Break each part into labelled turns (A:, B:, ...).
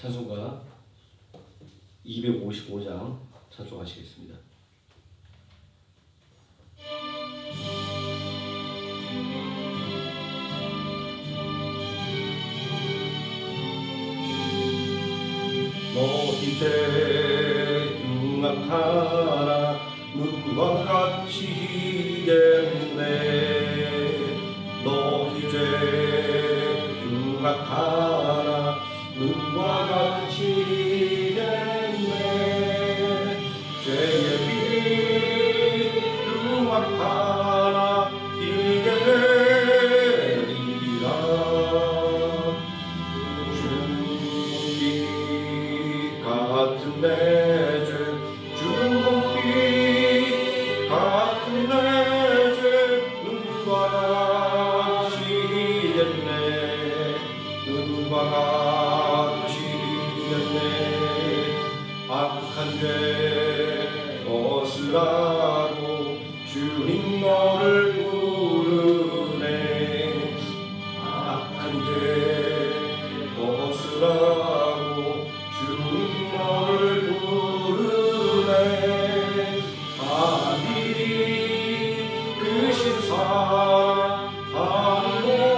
A: 찬송가 255장 찬송하시겠습니다. 너희제 흉악하나 눈과 같이 희겠네. 너희제 흉악하나 눈과 같이 희겠네. 죄의 빛 흉악하나 희게 되리라. 같은 내 죄, 주홍빛 같은 내 죄, 눈과 같이 됐네. 눈과 같이 됐네. 악한 죄 벗으라고 주님 너를 부르네. 악한 죄 벗으라고 주님 너를 부르네. 하나님 크신 사랑 하옵소서.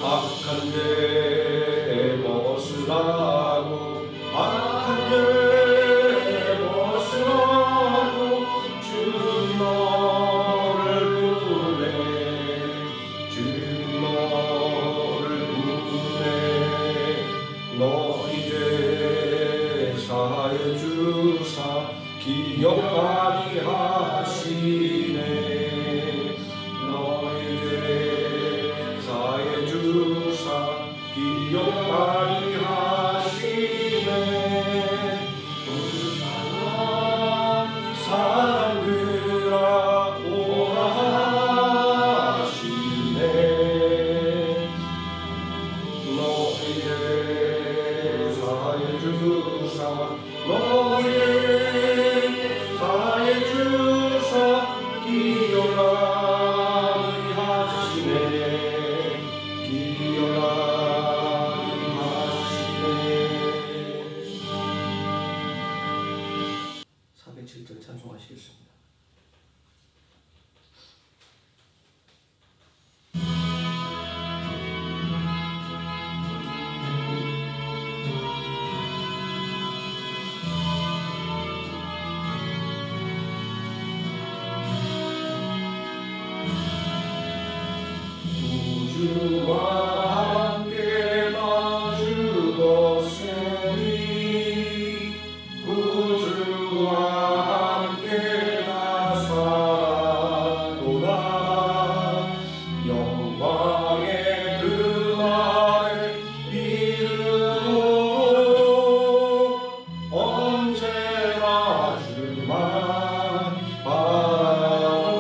A: 악한 죄 벗으라고 악한 죄 벗으라고 주님 너를 부르네. 주님 너를 너희 죄 사해 주사 기억하게 하시네. 너희 죄 사해 주사 기억하게 하시네. 사랑들아 오라 하시네. 너희의 사해 주사 너희의 사해 주사 기억하게 하시네. 기억하게 하시네. 407절 찬송하시겠습니다. 주와 함께 나 죽었으니 구주와 함께 나 살았도다. 영광의 그날에 이르도록 언제나 주만 바라옵니다.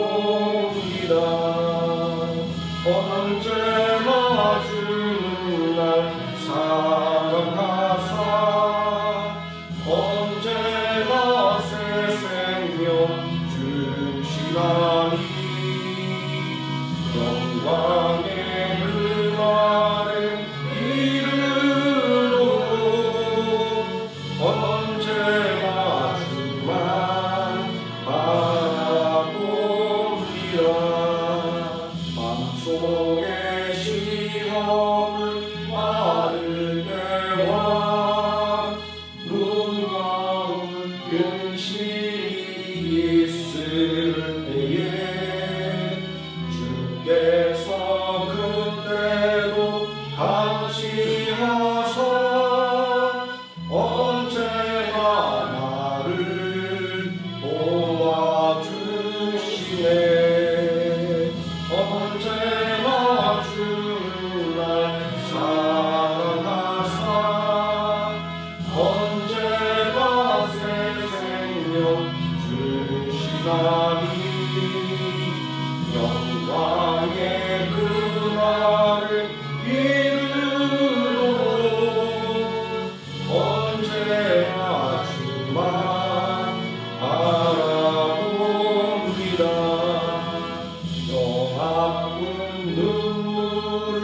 A: 언제나 주는 날 사랑하사 언제나 새 생명 주시나니. 영광의 그날에 이르도록 언제나 주만 바라봅니다. 맘속의 시험을 받을 때와 무거운 근심이 있을 때에 주께서 그때도 같이 하사 언제나 나를 도와주시네. 언제나 주를 사랑하사 언제나 새 생명 주시나니. 영광의 그날을 이루도록 언제나 주만 바라봅니다. 영 아픈 눈물을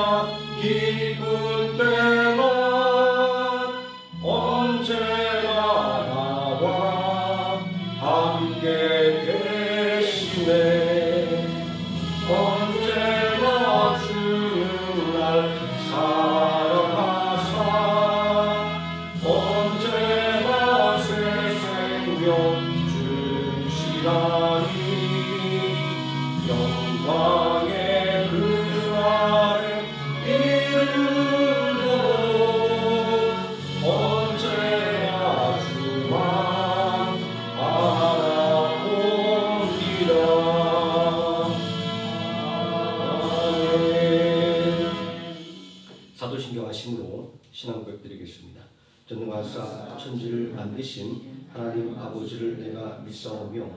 A: 할렐루야 기쁜 때만 언제나 나와 함께 계시네. 언제나 주는 날 사랑하사 언제나 새 생명 주시라니. 영광의 그날에 이르도록 언제나 주만 바라봅니다. 사도신경 하심으로 신앙 고백드리겠습니다. 전능하사 천지를 만드신 하나님 아버지를 내가 믿사오며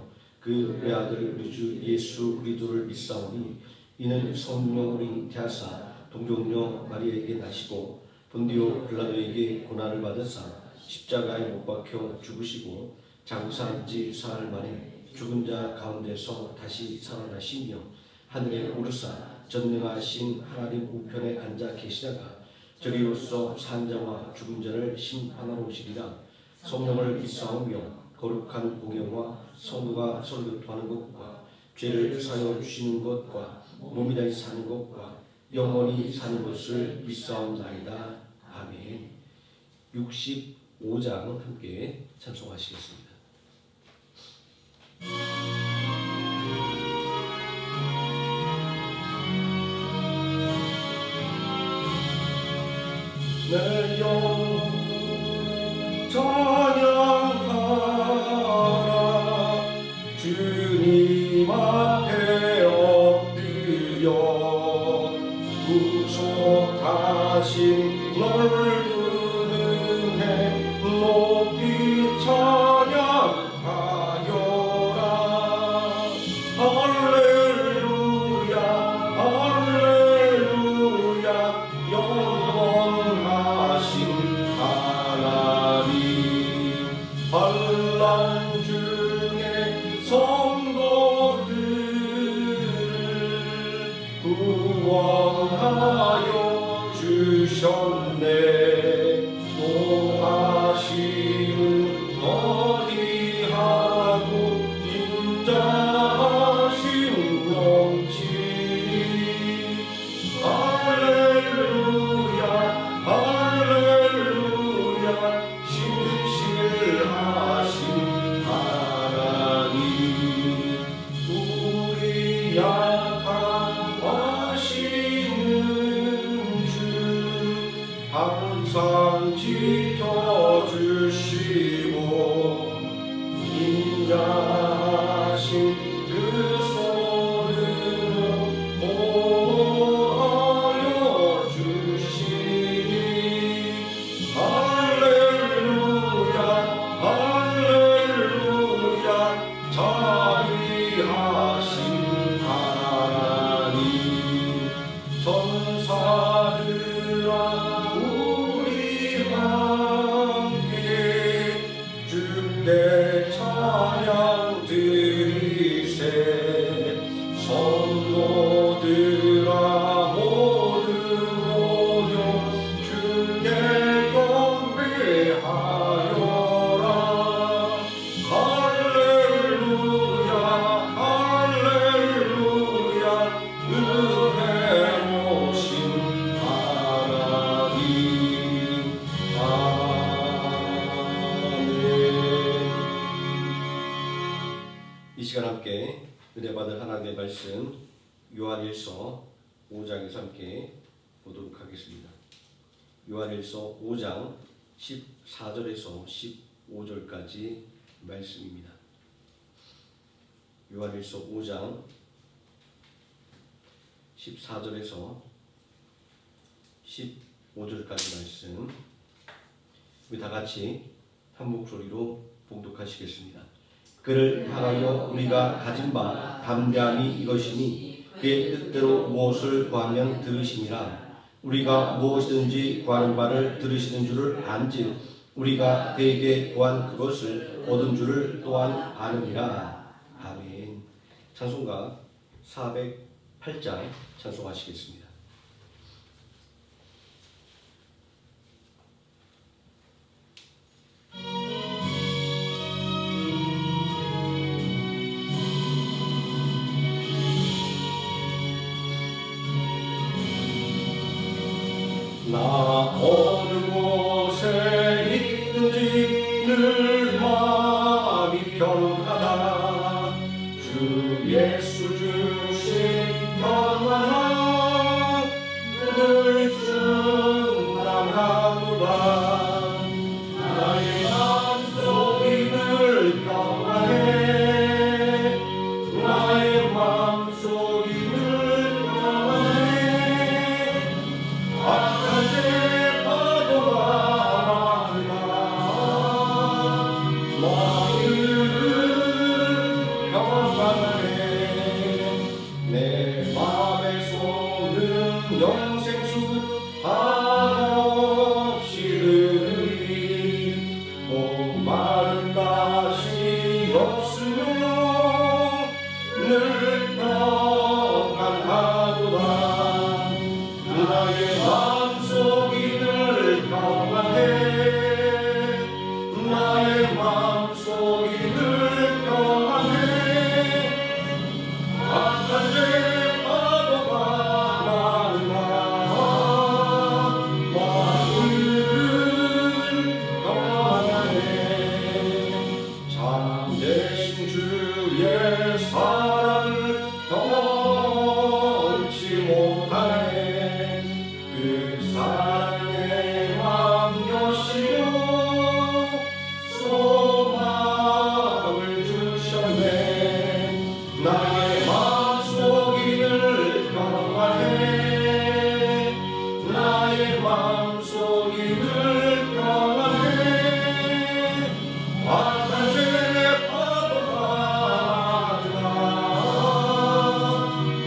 A: 그 외아들 우리 주 예수 그리스도를 믿사오니 이는 성령으로 잉태하사 동정녀 마리아에게 나시고 본디오 빌라도에게 고난을 받으사 십자가에 못 박혀 죽으시고 장사한 지 사흘 만에 죽은 자 가운데서 다시 살아나시며 하늘에 오르사 전능하신 하나님 우편에 앉아 계시다가 저리로서 산자와 죽은 자를 심판하러 오시리라. 성령을 믿사오며 거룩한 공예와 성도가 서로 교통하는 것과 죄를 사여 주시는 것과 몸이 다시 사는 것과 영원히 사는 것을 믿사옵나이다. 아멘. 65장 함께 찬송하시겠습니다. 내 영혼 찬양하라. 주님 앞에 엎드려 구속하신 넓은 은혜 높이 찬양하여라. 할렐루야 할렐루야 영원하신 하나님. 환난 중에 성도들을 구원하여 주셨네. 노하심은 더디하고 인자하심 넘치니. 할렐루야 할렐루야 신실하신 하나님. 우리 약한 하시는 주 항상 지켜주시고 인자하신 그 손으로 보호하여 주시니. 할렐루야 할렐루야 자비하신 하나님. 전사들아 우리 함께 주께 찬양 드리세. 성도들아 모두 모여 주께 경배하여라. 할렐루야 할렐루야 은혜로우신 하나님. 아멘. 이 시간 함께 은혜 받을 하나님의 말씀 요한일서 5장에서 함께 보도록 하겠습니다. 요한일서 5장 14절에서 15절까지 말씀입니다. 요한일서 5장 14절에서 15절까지 말씀 우리 다 같이 한 목소리로 봉독하시겠습니다. 그를 향하여 우리가 가진 바 담대함이 이것이니 그의 뜻대로 무엇을 구하면 들으시니라. 우리가 무엇이든지 구하는 바를 들으시는 줄을 안즉 우리가 그에게 구한 그것을 얻은 줄을 또한 아느니라. 아멘. 찬송가 408장 찬송하시겠습니다. 나 어느 곳에 있는지 늘 마음이 평안하다. 주 예수 주신 평안함 늘 충만하도다. 나의 마음속이 늘 평안해. 나의 마음속이 늘 평안해. 악한 죄 파도가 많으나 마음은 평안하네. 내 맘에 솟는 영생수 한없이 흐르니 목마른 맛이 없으며 늘 평안하도다. 나의 마음속이 늘 평안해. 나의 마음속이 늘 평안해. 악한 죄 파도가 많으나 마음은 평안하네. 참되신 주의 사랑을 덜지 못하네. 그 사랑의 맘 여시고 소망을 주셨네. 나의 마음속이 늘 평안해. 나의 마음속이 늘 평안해. 악한 죄 파도가 많으나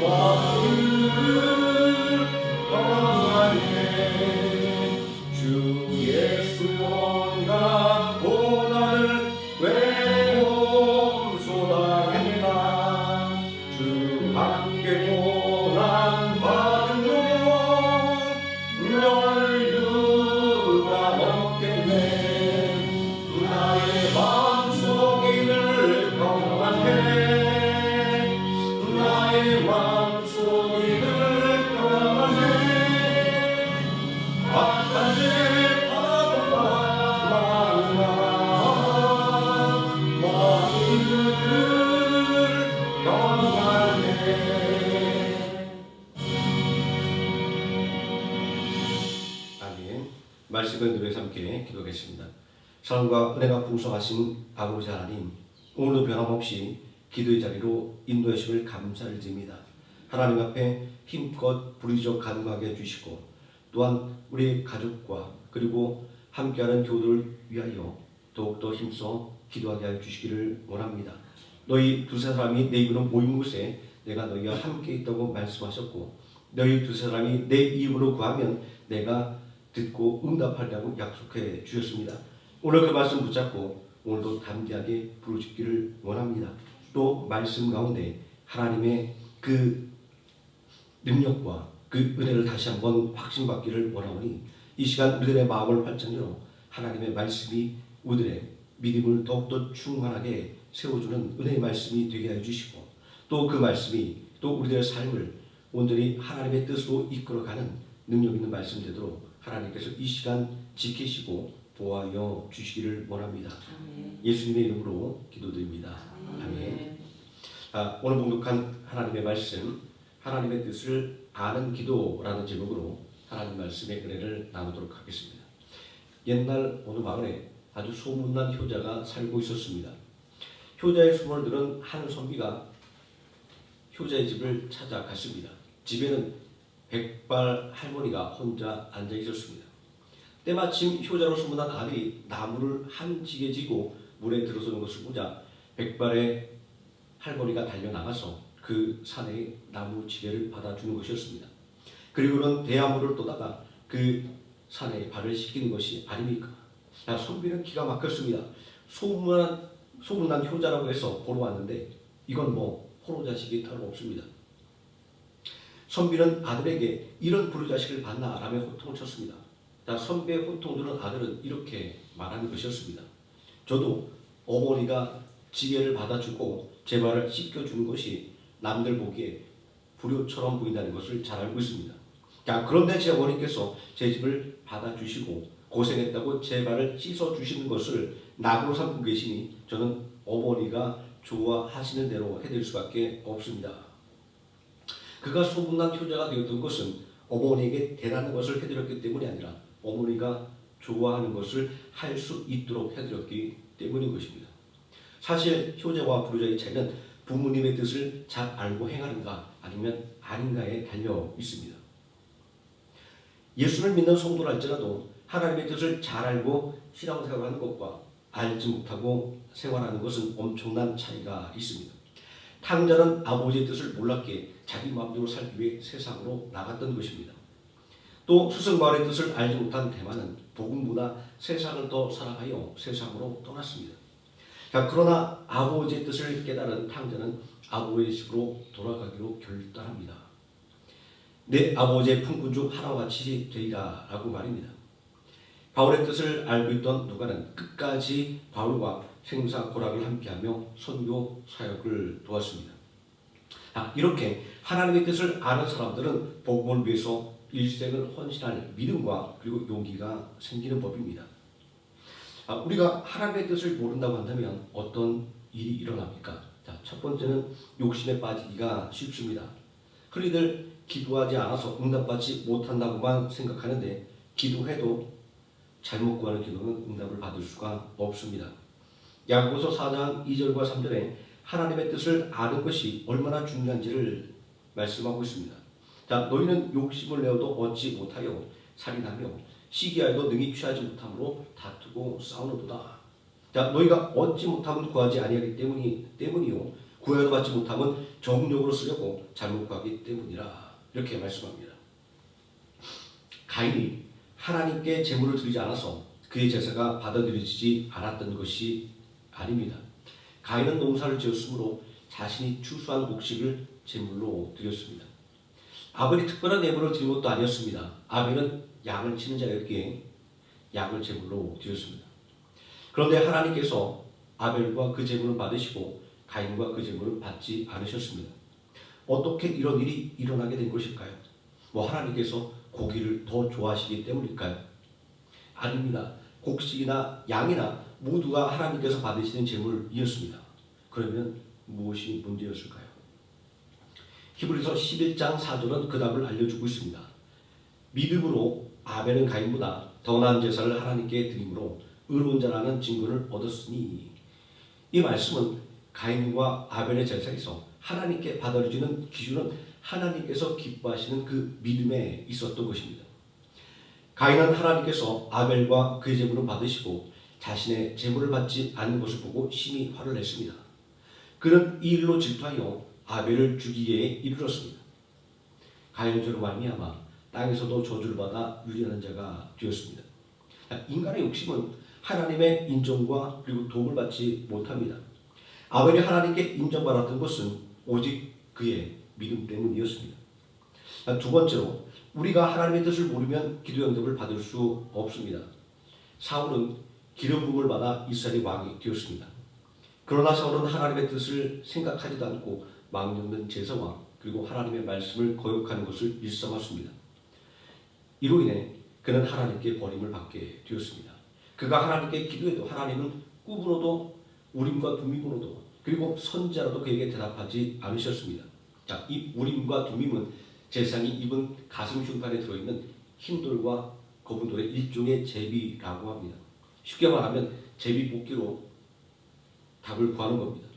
A: 마음은 평안해. 주 예수 온갖 고난을 외로움 쏟아낸다. 주 함께 고난 받으면 멸류가 없겠네. 나의 마음속이 늘 평안해. 나의 마음속이 늘 평안해. 악한 죄 파도가 많으나 마음은 평안해. 아멘. 말씀을 누려서 함께 기도하겠습니다. 사랑과 은혜가 풍성하신 아버지 하나님, 오늘도 변함없이 기도의 자리로 인도하심을 감사를 드립니다. 하나님 앞에 힘껏 부르짖어 간구하게 해주시고 또한 우리 가족과 그리고 함께하는 교우들을 위하여 더욱더 힘써 기도하게 해주시기를 원합니다. 너희 두세 사람이 내 이름으로 모인 곳에 내가 너희와 함께 있다고 말씀하셨고 너희 두세 사람이 내 이름으로 구하면 내가 듣고 응답하리라고 약속해 주셨습니다. 오늘 그 말씀 붙잡고 오늘도 담대하게 부르짖기를 원합니다. 또 말씀 가운데 하나님의 그 능력과 그 은혜를 다시 한번 확신받기를 원하오니 이 시간 우리들의 마음을 활짝 열어 하나님의 말씀이 우리들의 믿음을 더욱더 충만하게 세워주는 은혜의 말씀이 되게 해주시고 또 그 말씀이 또 우리들의 삶을 온전히 하나님의 뜻으로 이끌어가는 능력 있는 말씀 되도록 하나님께서 이 시간 지키시고 보호하여 주시기를 원합니다. 아멘. 예수님의 이름으로 기도드립니다. 아멘. 오늘 봉독한 하나님의 말씀, 하나님의 뜻을 아는 기도라는 제목으로 하나님 말씀의 은혜를 나누도록 하겠습니다. 옛날 어느 마을에 아주 소문난 효자가 살고 있었습니다. 효자의 소문을 들은 한 선비가 효자의 집을 찾아갔습니다. 집에는 백발 할머니가 혼자 앉아 있었습니다. 때마침 효자로 소문난 아들이 나무를 한 지게 지고 물에 들어서는 것을 보자 백발의 할머니가 달려나가서 그 산에 나무 지게를 받아주는 것이었습니다. 그리고는 대야물을 떠다가 그 산에 발을 씻기는 것이 아닙니까? 선비는 기가 막혔습니다. 소문난 효자라고 해서 보러 왔는데 이건 호로자식이 따로 없습니다. 선비는 아들에게 이런 부르자식을 봤나 라며 호통을 쳤습니다. 선비의 호통 들은 아들은 이렇게 말하는 것이었습니다. 저도 어머니가 지게를 받아주고 제 발을 씻겨주는 것이 남들 보기에 불효처럼 보인다는 것을 잘 알고 있습니다. 자, 그런데 제 어머니께서 제 집을 받아주시고 고생했다고 제 발을 씻어주시는 것을 낙으로 삼고 계시니 저는 어머니가 좋아하시는 대로 해드릴 수밖에 없습니다. 그가 소문난 효자가 되었던 것은 어머니에게 대단한 것을 해드렸기 때문이 아니라 어머니가 좋아하는 것을 할 수 있도록 해드렸기 때문인 것입니다. 사실 효자와 부르자의 차이는 부모님의 뜻을 잘 알고 행하는가 아니면 아닌가에 달려 있습니다. 예수를 믿는 성도랄지라도 하나님의 뜻을 잘 알고 신앙생활하는 것과 알지 못하고 생활하는 것은 엄청난 차이가 있습니다. 탕자는 아버지의 뜻을 몰랐기에 자기 마음대로 살기 위해 세상으로 나갔던 것입니다. 또 스승바울의 뜻을 알지 못한 대만은 복음보다 세상을 더 사랑하여 세상으로 떠났습니다. 자, 그러나 아버지의 뜻을 깨달은 탕자는 아버지의 집으로 돌아가기로 결단합니다. 내 아버지의 품꾼 중 하나와 같이 되리라 라고 말입니다. 바울의 뜻을 알고 있던 누가는 끝까지 바울과 생사고락을 함께하며 선교 사역을 도왔습니다. 이렇게 하나님의 뜻을 아는 사람들은 복음을 위해서 일생을 헌신할 믿음과 그리고 용기가 생기는 법입니다. 우리가 하나님의 뜻을 모른다고 한다면 어떤 일이 일어납니까? 자, 첫 번째는 욕심에 빠지기가 쉽습니다. 흔히들 기도하지 않아서 응답받지 못한다고만 생각하는데 기도해도 잘못 구하는 기도는 응답을 받을 수가 없습니다. 야고보서 4장 2절과 3절에 하나님의 뜻을 아는 것이 얼마나 중요한지를 말씀하고 있습니다. 자, 너희는 욕심을 내어도 얻지 못하여 살인하며 시기하여도 능히 취하지 못함으로 다투고 싸우는도다. 자, 너희가 얻지 못하면 구하지 아니하기 때문이요 구하여도 받지 못하면 정욕으로 쓰려고 잘못 구하기 때문이라. 이렇게 말씀합니다. 가인이 하나님께 제물을 드리지 않아서 그의 제사가 받아들여지지 않았던 것이 아닙니다. 가인은 농사를 지었으므로 자신이 추수한 곡식을 제물로 드렸습니다. 아벨이 특별한 예물을 드린 것도 아니었습니다. 아벨은 양을 치는 자였기에 양을 제물로 드렸습니다. 그런데 하나님께서 아벨과 그 제물을 받으시고 가인과 그 제물을 받지 않으셨습니다. 어떻게 이런 일이 일어나게 된 것일까요? 하나님께서 고기를 더 좋아하시기 때문일까요? 아닙니다. 곡식이나 양이나 모두가 하나님께서 받으시는 제물이었습니다. 그러면 무엇이 문제였을까요? 히브리서 11장 4절은 그 답을 알려주고 있습니다. 믿음으로 아벨은 가인보다 더 나은 제사를 하나님께 드림으로 의로운 자라는 증거를 얻었으니, 이 말씀은 가인과 아벨의 제사에서 하나님께 받아들여지는 기준은 하나님께서 기뻐하시는 그 믿음에 있었던 것입니다. 가인은 하나님께서 아벨과 그의 제물을 받으시고 자신의 제물을 받지 않는 것을 보고 심히 화를 냈습니다. 그는 이 일로 질투하여 아벨을 죽이기에 이르렀습니다. 가인은 저로 말미암아 땅에서도 저주를 받아 유리하는 자가 되었습니다. 인간의 욕심은 하나님의 인정과 그리고 도움을 받지 못합니다. 아벨이 하나님께 인정받았던 것은 오직 그의 믿음 때문이었습니다. 두 번째로, 우리가 하나님의 뜻을 모르면 기도 응답을 받을 수 없습니다. 사울은 기름 부음을 받아 이스라엘의 왕이 되었습니다. 그러나 사울은 하나님의 뜻을 생각하지도 않고 망령된 제사와 그리고 하나님의 말씀을 거역하는 것을 일삼았습니다. 이로 인해 그는 하나님께 버림을 받게 되었습니다. 그가 하나님께 기도해도 하나님은 꿈으로도 우림과 두밈으로도 그리고 선지자로도 그에게 대답하지 않으셨습니다. 자, 이 우림과 두밈은 제사장이 입은 가슴 흉판에 들어있는 흰돌과 거분돌의 일종의 제비라고 합니다. 쉽게 말하면 제비 뽑기로 답을 구하는 겁니다.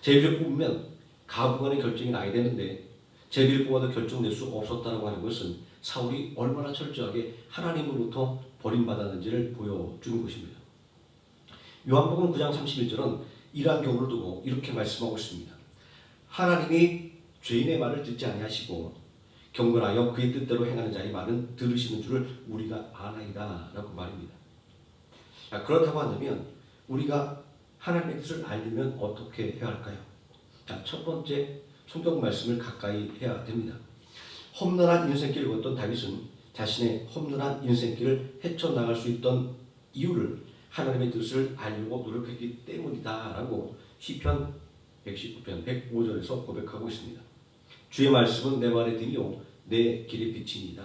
A: 제비를 뽑으면 가부간의 결정이 나야 되는데 제비를 뽑아도 결정될 수 없었다고 하는 것은 사울이 얼마나 철저하게 하나님으로부터 버림받았는지를 보여주는 것입니다. 요한복음 9장 31절은 이러한 경우를 두고 이렇게 말씀하고 있습니다. 하나님이 죄인의 말을 듣지 아니하시고 경건하여 그의 뜻대로 행하는 자의 말은 들으시는 줄을 우리가 아나이다 라고 말입니다. 그렇다고 한다면 우리가 하나님의 뜻을 알려면 어떻게 해야 할까요? 첫 번째, 성경 말씀을 가까이 해야 됩니다. 험난한 인생길을 걷던 다윗은 자신의 험난한 인생길을 헤쳐나갈 수 있던 이유를 하나님의 뜻을 알려고 노력했기 때문이다 라고 시편 119편 105절에서 고백하고 있습니다. 주의 말씀은 내 발의 등이요 내 길의 빛이니이다.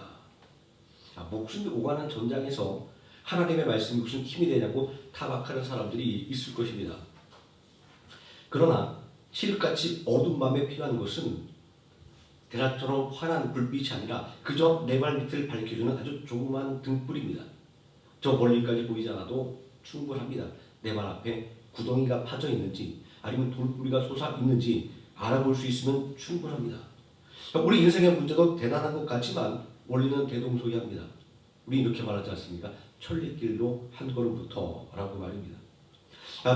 A: 목숨이 오가는 전장에서 하나님의 말씀이 무슨 힘이 되냐고 타박하는 사람들이 있을 것입니다. 그러나 칠흑같이 어두운 밤에 필요한 것은 대낮처럼 환한 불빛이 아니라 그저 내 발 밑을 밝혀주는 아주 조그만 등불입니다. 저 멀리까지 보이지 않아도 충분합니다. 내 발 앞에 구덩이가 파져 있는지 아니면 돌뿌리가 솟아 있는지 알아볼 수 있으면 충분합니다. 우리 인생의 문제도 대단한 것 같지만 원리는 대동소이합니다. 우리 이렇게 말하지 않습니까? 천리길로 한 걸음부터 라고 말입니다.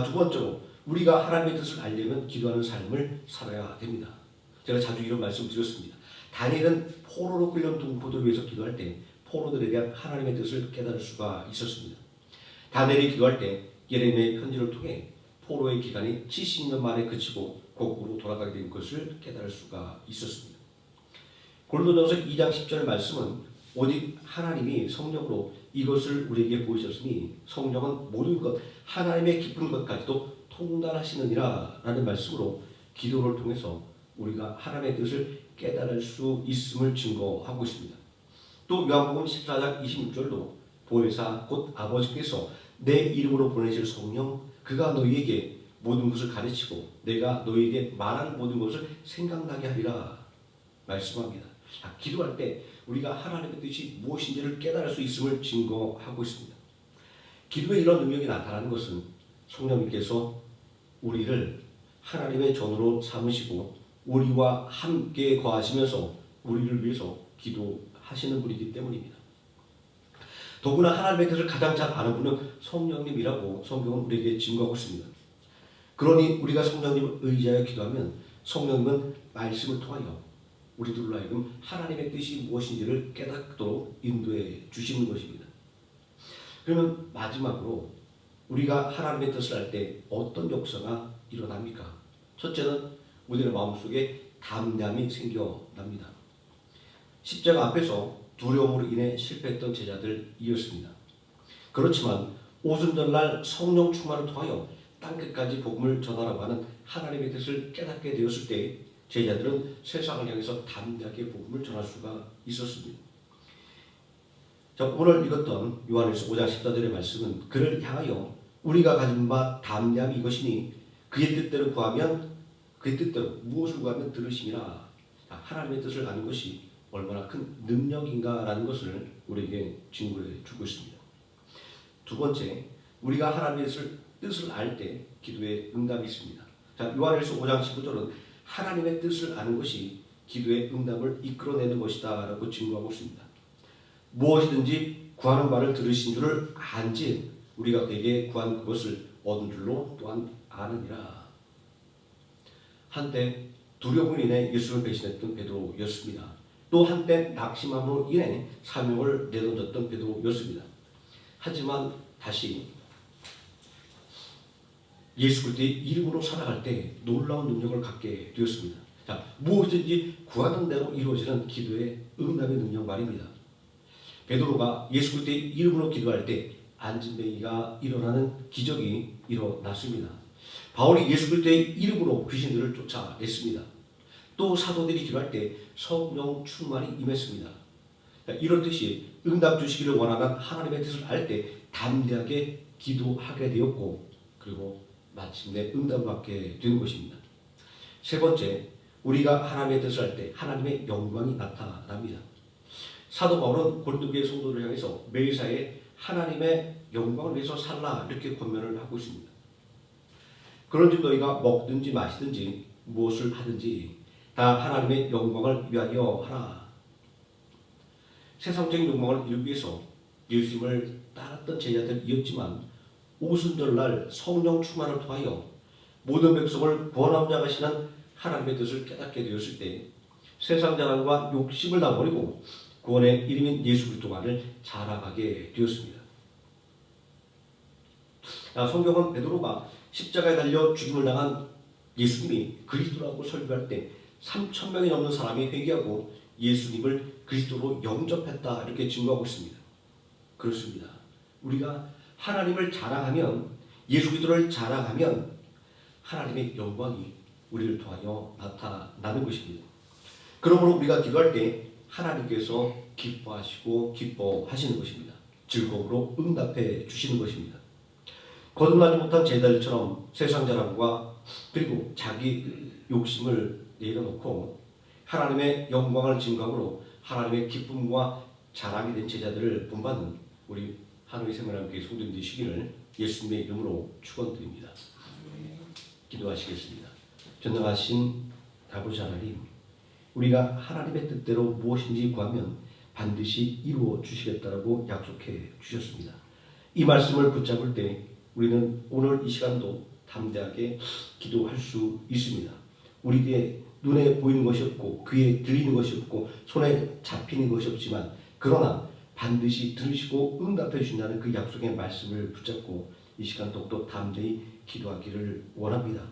A: 두 번째로 우리가 하나님의 뜻을 알려면 기도하는 삶을 살아야 됩니다. 제가 자주 이런 말씀 드렸습니다. 다니엘은 포로로 끌려온 동포들을 위해서 기도할 때 포로들에 대한 하나님의 뜻을 깨달을 수가 있었습니다. 다니엘이 기도할 때 예레미야의 편지를 통해 포로의 기간이 70년 만에 그치고 고국으로 돌아가게 된 것을 깨달을 수가 있었습니다. 고린도전서 2장 10절 말씀은 오직 하나님이 성령으로 이것을 우리에게 보이셨으니 성령은 모든 것 하나님의 깊은 것까지도 통달하시느니라 라는 말씀으로 기도를 통해서 우리가 하나님의 뜻을 깨달을 수 있음을 증거하고 있습니다. 또 요한복음 14장 26절도 보혜사 곧 아버지께서 내 이름으로 보내실 성령 그가 너희에게 모든 것을 가르치고 내가 너희에게 말하는 모든 것을 생각나게 하리라 말씀합니다. 기도할 때 우리가 하나님의 뜻이 무엇인지를 깨달을 수 있음을 증거하고 있습니다. 기도에 이런 능력이 나타나는 것은 성령님께서 우리를 하나님의 전으로 삼으시고 우리와 함께 거하시면서 우리를 위해서 기도하시는 분이기 때문입니다. 더구나 하나님의 뜻을 가장 잘 아는 분은 성령님이라고 성경은 우리에게 증거하고 있습니다. 그러니 우리가 성령님을 의지하여 기도하면 성령님은 말씀을 통하여 우리들로 하여금 하나님의 뜻이 무엇인지를 깨닫도록 인도해 주시는 것입니다. 그러면 마지막으로 우리가 하나님의 뜻을 할 때 어떤 역사가 일어납니까? 첫째는 우리의 마음속에 담대함이 생겨납니다. 십자가 앞에서 두려움으로 인해 실패했던 제자들이었습니다. 그렇지만 오순절날 성령 충만을 통하여 땅끝까지 복음을 전하라고 하는 하나님의 뜻을 깨닫게 되었을 때 제자들은 세상을 향해서 담대하게 복음을 전할 수가 있었습니다. 자, 오늘 읽었던 요한일서 5장 14절의 말씀은 그를 향하여 우리가 가진 바 담대함이 이것이니 그의 뜻대로 구하면 그의 뜻대로 무엇을 구하면 들으심이라. 하나님의 뜻을 아는 것이 얼마나 큰 능력인가라는 것을 우리에게 증거해 주고 있습니다. 두 번째, 우리가 하나님의 뜻을 알 때 기도에 응답이 있습니다. 자, 요한일서 5장 15절은 하나님의 뜻을 아는 것이 기도의 응답을 이끌어내는 것이다 라고 증거하고 있습니다. 무엇이든지 구하는 바를 들으신 줄을 안지 우리가 그에게 구한 그것을 얻은 줄로 또한 아느니라. 한때 두려움으로 인해 예수를 배신했던 베드로였습니다. 또 한때 낙심함으로 인해 사명을 내던졌던 베드로였습니다. 하지만 다시 예수 그리스도의 이름으로 살아갈 때 놀라운 능력을 갖게 되었습니다. 자, 무엇이든지 구하는 대로 이루어지는 기도의 응답의 능력 말입니다. 베드로가 예수 그리스도의 이름으로 기도할 때 안진뱅이가 일어나는 기적이 일어났습니다. 바울이 예수 그리스도의 이름으로 귀신들을 쫓아냈습니다. 또 사도들이 기도할 때 성령 충만이 임했습니다. 이렇듯이 응답 주시기를 원하는 하나님의 뜻을 알 때 담대하게 기도하게 되었고 그리고 마침내 응답을 받게 된 것입니다. 세 번째, 우리가 하나님의 뜻을 할 때 하나님의 영광이 나타납니다. 사도 바울은 고린도 교회 성도를 향해서 매일사에 하나님의 영광을 위해서 살라 이렇게 권면을 하고 있습니다. 그런즉 너희가 먹든지 마시든지 무엇을 하든지 다 하나님의 영광을 위하여 하라. 세상적인 영광을 이루기 위해서 예수님을 따랐던 제자들이었지만 오순절날 성령 충만을 통하여 모든 백성을 구원하고자 하시는 하나님의 뜻을 깨닫게 되었을 때 세상 자랑과 욕심을 다 버리고 구원의 이름인 예수 그리스도만을 자랑하게 되었습니다. 성경은 베드로가 십자가에 달려 죽임을 당한 예수님이 그리스도라고 설교할 때 3,000명이 넘는 사람이 회개하고 예수님을 그리스도로 영접했다 이렇게 증거하고 있습니다. 그렇습니다. 우리가 하나님을 자랑하면 예수 그리스도를 자랑하면 하나님의 영광이 우리를 통하여 나타나는 것입니다. 그러므로 우리가 기도할 때 하나님께서 기뻐하시고 기뻐하시는 것입니다. 즐거움으로 응답해 주시는 것입니다. 거듭나지 못한 제자들처럼 세상 자랑과 그리고 자기 욕심을 내려놓고 하나님의 영광을 증거함으로 하나님의 기쁨과 자랑이 된 제자들을 본받는 우리 하나님의 생명함께 성도님 되시기를 예수님의 이름으로 축원드립니다. 기도하시겠습니다. 전능하신 아버지 하나님, 우리가 하나님의 뜻대로 무엇인지 구하면 반드시 이루어 주시겠다라고 약속해 주셨습니다. 이 말씀을 붙잡을 때 우리는 오늘 이 시간도 담대하게 기도할 수 있습니다. 우리에게 눈에 보이는 것이 없고 귀에 들리는 것이 없고 손에 잡히는 것이 없지만 그러나 반드시 들으시고 응답해 주신다는 그 약속의 말씀을 붙잡고 이 시간 더욱더 담대히 기도하기를 원합니다.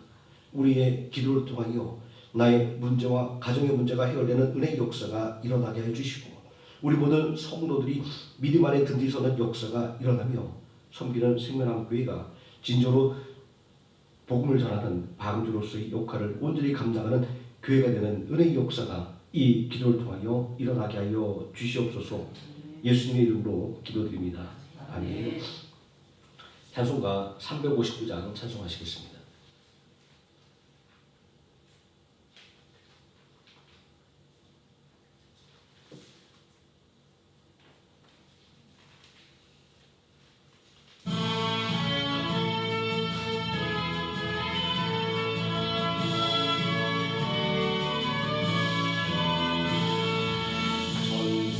A: 우리의 기도를 통하여 나의 문제와 가정의 문제가 해결되는 은혜의 역사가 일어나게 해주시고 우리 모든 성도들이 믿음 안에 든든서는 역사가 일어나며 섬기는 생명함교회가 진정으로 복음을 전하는 방주로서의 역할을 온전히 감당하는 교회가 되는 은혜의 역사가 이 기도를 통하여 일어나게 하여 주시옵소서. 예수님의 이름으로 기도드립니다. 아멘. 찬송가 359장 찬송하시겠습니다.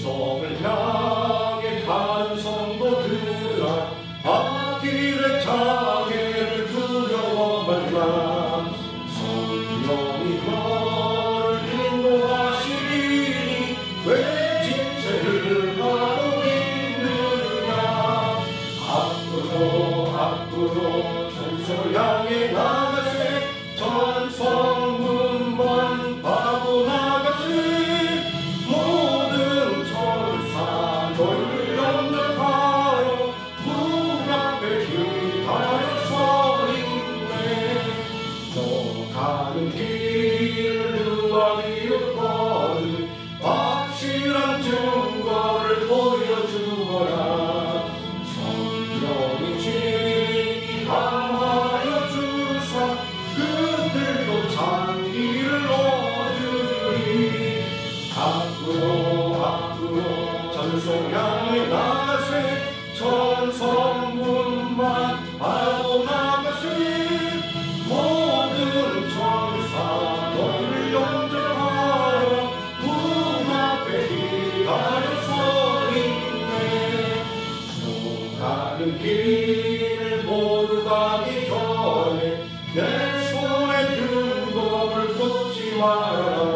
B: 전성을 향해 가는 성도들아 앞길의 장애를 두려워 말라. 성령이 너를 인도하시리니 왜 지체를 하고 있느냐. 앞으로 전성을 향해 나가세. 전성문만 바라보 나가세. 모든 천사 너를 영접하여 문 앞에 기다려 서 있네. 너 가는 길을 누가 비웃거든 확실한 증거를 보여주거라. 성령이 진히 감하여 주사 그들도 장기를 얻으리. 앞으로 전성 향해 나가세. 전성문만 바라보 나가세. 모든 천사 너를 영접하여 문 앞에 기다려 서 있네. 너 가는 길을 모두 가기 전에 내 손에 든 것을 쏟지 말아라.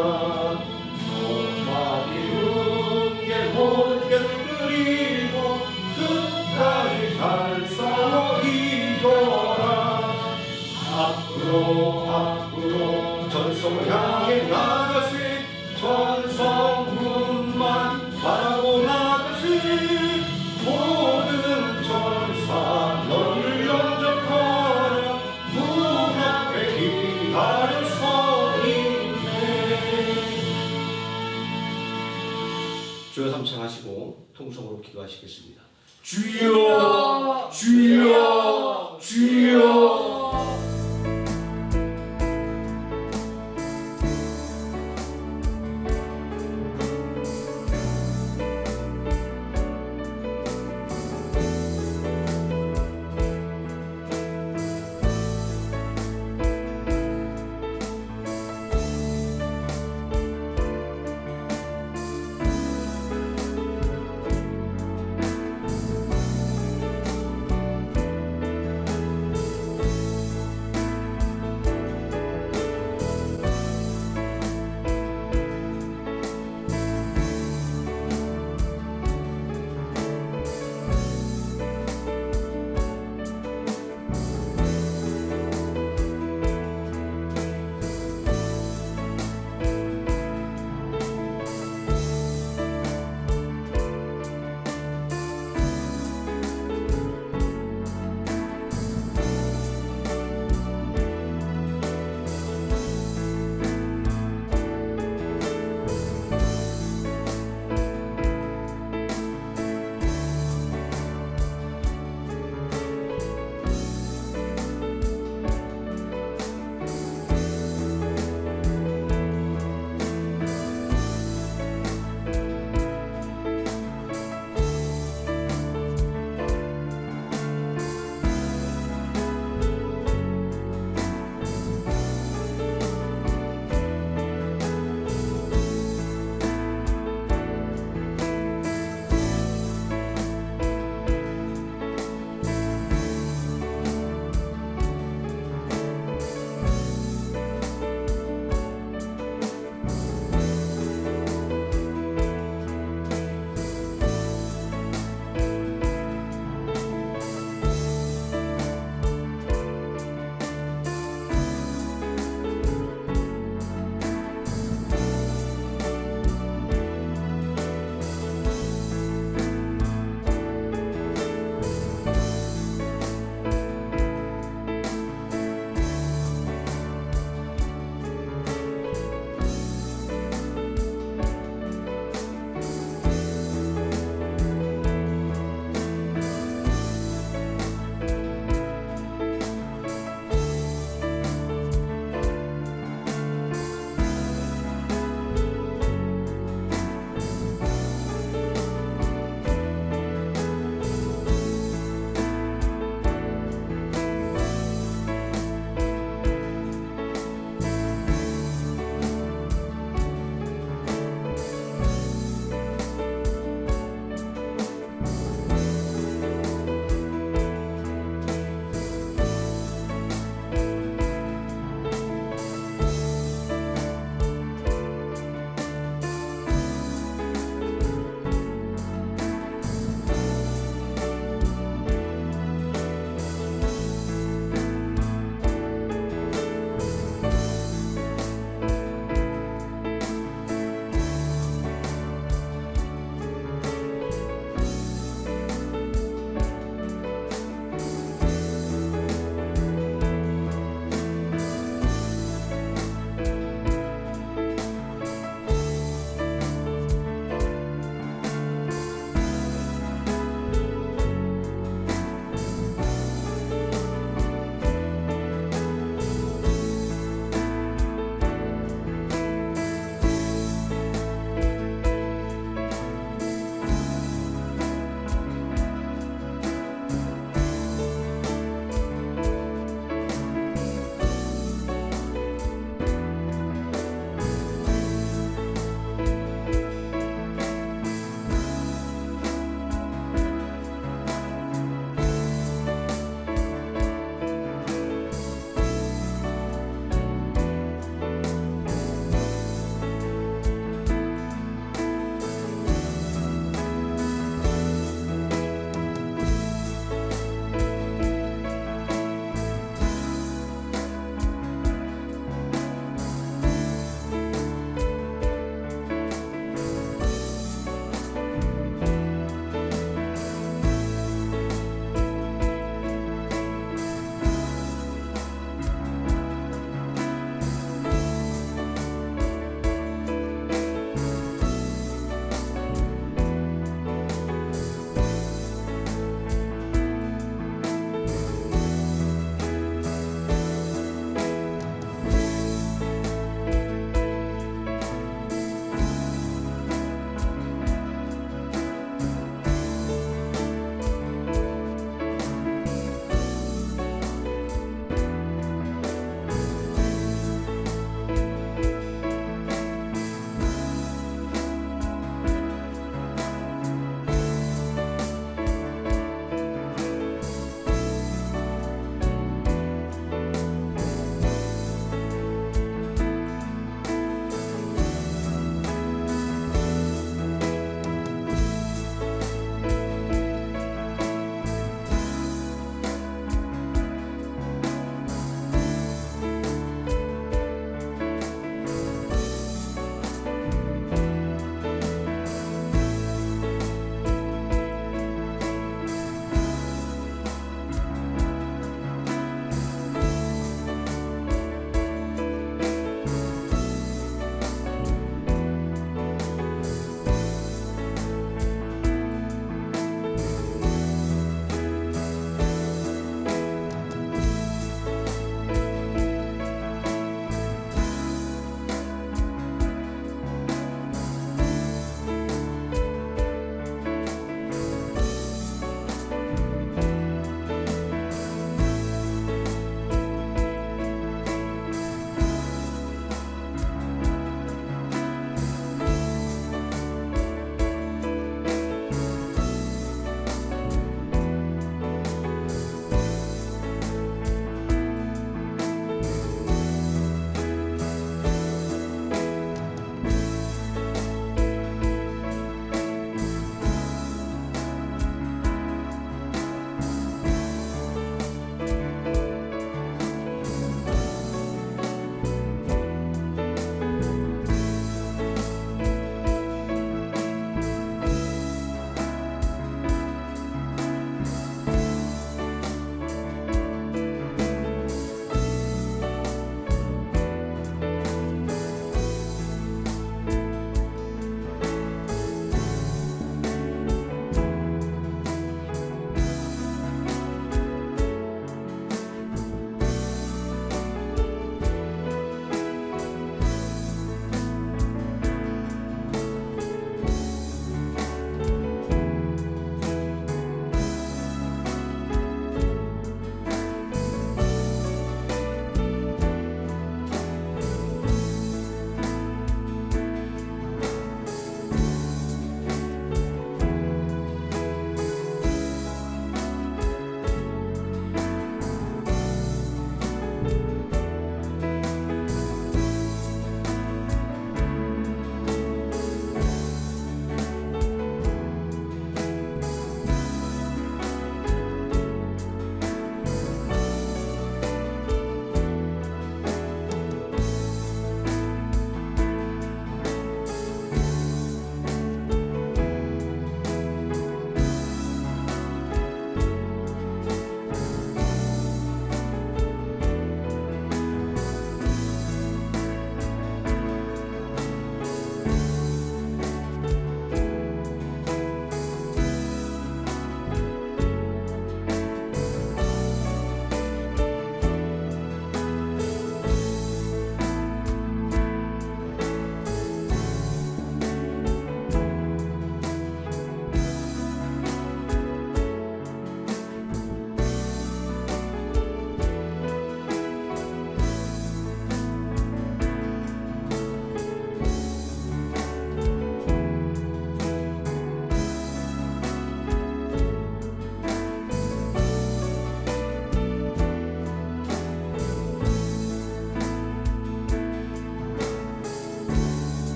B: 모든 게 그리고 끝까지 잘 싸워 이겨라. 앞으로 전성을 향해 나가세. 전성문만 바라보 나가세. 모든 천사 너를 영접하여 문 앞에 기다려 서 있네.
A: 주여 삼창하시고 통성으로 기도하시겠습니다.
B: 주여 주여 주여.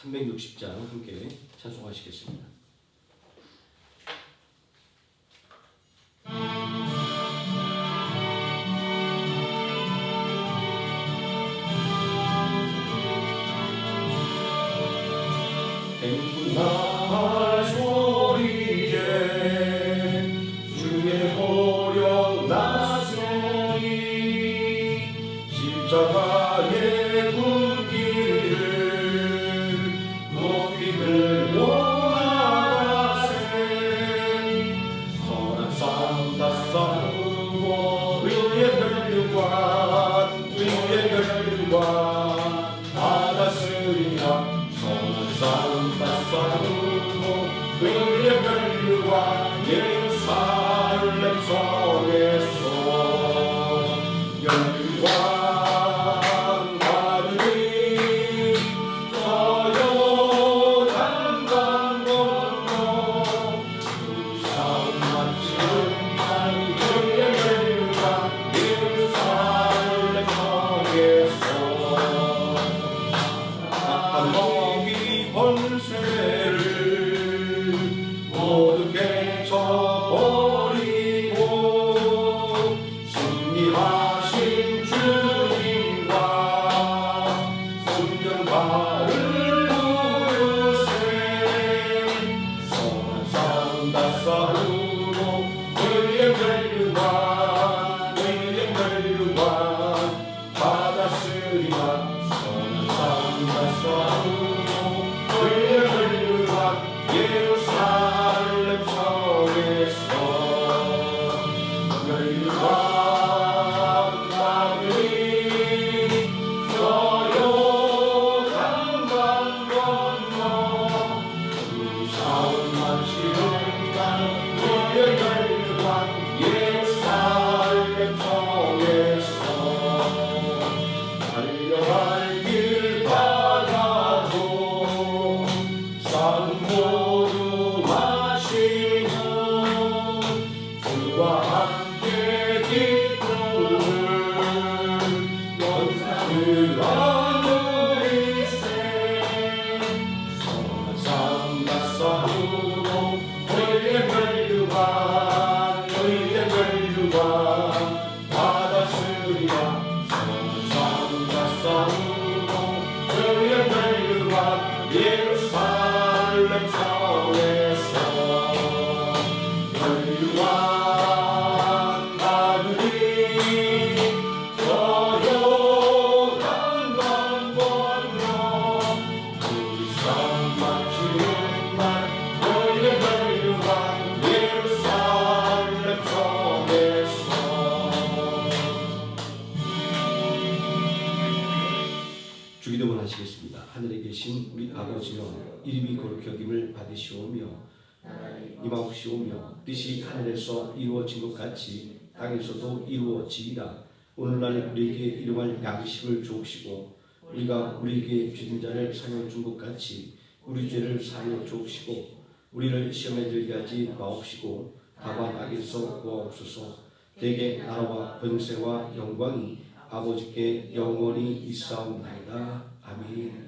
A: 360장 함께 찬송하시겠습니다.
B: 행군할 소리에 주의 호령 나서니 십자가의 군기를 높이 들고 나가세 선한 싸움 다 싸우고 의의 혈류관 받았으리라 싸움 다 싸우고 의의 혈류관 예루살렘 성에서 혈류관 받으니 저 요단 강 건너 그 싸움 마치는 날 의의 혈류관 예루살렘 성에서 악한 권세를 모두 깨쳐버리고 승리하신 주님과 순전발을 부르세 선한 싸움 다 싸우고 의의 혈류관 받았으리라 선한 싸움 다 싸우고 의의 혈류관 예루살렘 성에서 혈류관 받으니 저 요단 강 건너 그 싸움 마치는 날 의의 혈류관 예루살렘 성에서 달려갈 길 바라고 산 모두 마시고 주와 함께 기쁨을 연습하는 우리세 선한 싸움 다 싸우고 의의 혈류관 받았으리라 선한 싸움 다 싸우고 의의 혈류관 예루살렘 성에서 혈류관 받으니 저 요단 강 건너 우리 싸움 마치는 날 의의 혈류관 예루살렘 성에서
A: 주기도문 하시겠습니다. 하늘에 계신 우리 아버지여 이름이 거룩히 여김을 받으시오며 임하옵시오며 뜻이 하늘에서 이루어진 것 같이 땅에서도 이루어지이다. 오늘날 우리에게 일용할 양식을 주옵시고 우리가 우리에게 죄진 자를 사하여 준 것 같이 우리 죄를 사하여 주옵시고 우리를 시험에 들게 하지 마옵시고 다만 악에서 구하옵소서. 대개 나라와 권세와 영광이 아버지께 영원히 있사옵나이다. 아멘.